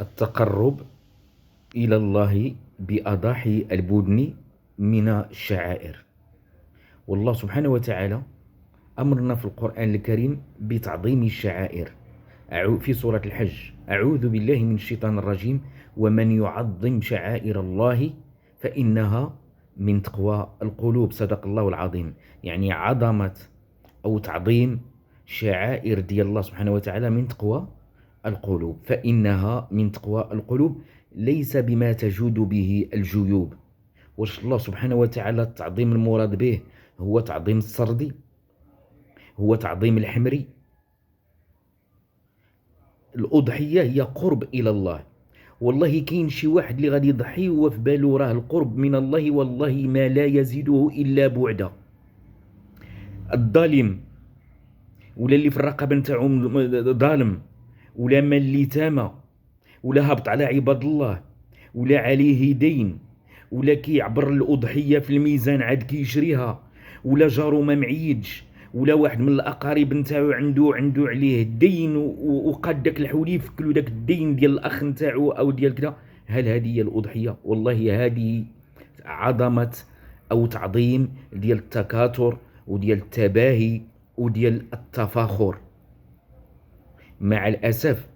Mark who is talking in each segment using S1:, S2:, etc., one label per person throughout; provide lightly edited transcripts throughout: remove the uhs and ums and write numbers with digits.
S1: التقرب إلى الله بأضاحي البدن من الشعائر. والله سبحانه وتعالى أمرنا في القرآن الكريم بتعظيم الشعائر في سورة الحج: أعوذ بالله من الشيطان الرجيم ومن يعظم شعائر الله فإنها من تقوى القلوب. صدق الله العظيم. يعني عظمة أو تعظيم شعائر ديال الله سبحانه وتعالى من تقوى القلوب، فإنها من تقوى القلوب، ليس بما تجود به الجيوب. واش الله سبحانه وتعالى التعظيم المراد به هو تعظيم السردي؟ هو تعظيم الحمري؟ الأضحية هي قرب إلى الله. والله كاين شي واحد اللي غادي يضحي وهو في بالو راه القرب من الله، والله ما لا يزيده إلا بعدا. الظالم ولا اللي في الرقبة نتاعو ظالم، ولا مال اليتامى، ولا هبط على عباد الله، ولا عليه دين، ولا كيعبر الأضحية في الميزان عاد كيشريها، ولا جارو ما معيدش، ولا واحد من الأقارب نتاعو عنده عليه دين وقاد داك الحولي يفكلو داك الدين ديال الأخ نتاعو أو ديال كذا. هل هذه هي الأضحية؟ والله هذه عظمة أو تعظيم ديال التكاثر وديال التباهي وديال التفاخر. مع الأسف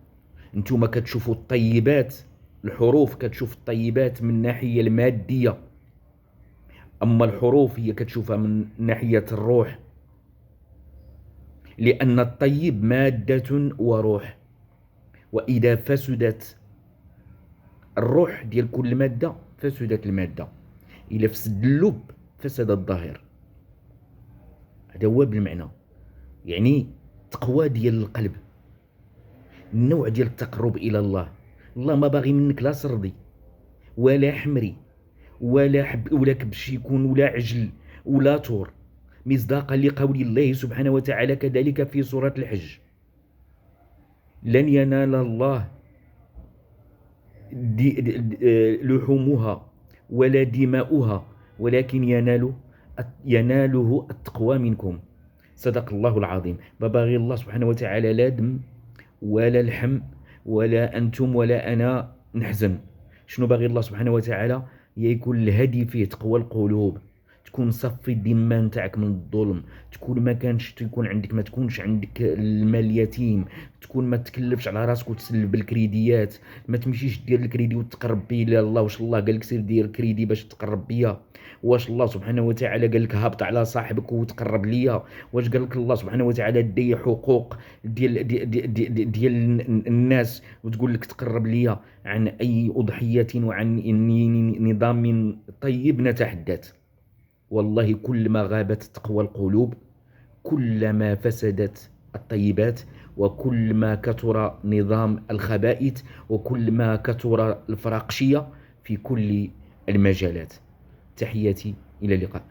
S1: انتم كتشوفوا الطيبات، الحروف كتشوف الطيبات من الناحية المادية، أما الحروف هي كتشوفها من ناحية الروح، لأن الطيب مادة وروح، وإذا فسدت الروح ديال كل مادة فسدت المادة، إذا فسد اللب فسد الظاهر. هذا هو بالمعنى. يعني تقوى ديال القلب، النوع ديال التقرب إلى الله. الله ما باغي منك لا سردي ولا حمري ولا كبش يكون ولا عجل ولا طور، مصداقا لقول الله سبحانه وتعالى كذلك في سورة الحج: لن ينال الله لحومها ولا دماؤها ولكن يناله التقوى منكم. صدق الله العظيم. ما باغي الله سبحانه وتعالى لا دم ولا لحم ولا أنتم ولا أنا نحزن. شنو باغي الله سبحانه وتعالى؟ يكون الهدي فيه تقوى القلوب، تكون صفي الذمه نتاعك من الظلم، تكون ما كانش تكون عندك، ما تكونش عندك المال يتيم، تكون ما تكلفش على راسك وتسلب بالكريديات، ما تمشيش دير الكريدي وتقرب بيه لله. واش الله قال لك سير دير الكريدي باش تقرب بيا؟ واش الله سبحانه وتعالى قال لك هبط على صاحبك وتقرب ليا؟ واش قال لك الله سبحانه وتعالى دي حقوق ديال الناس وتقول لك تقرب ليا؟ عن أي أضحية وعن نظام طيب نتحدث؟ والله كل ما غابت تقوى القلوب كلما فسدت الطيبات، وكل ما كثر نظام الخبائث، وكل ما كثر الفراقشية في كل المجالات. تحياتي، إلى اللقاء.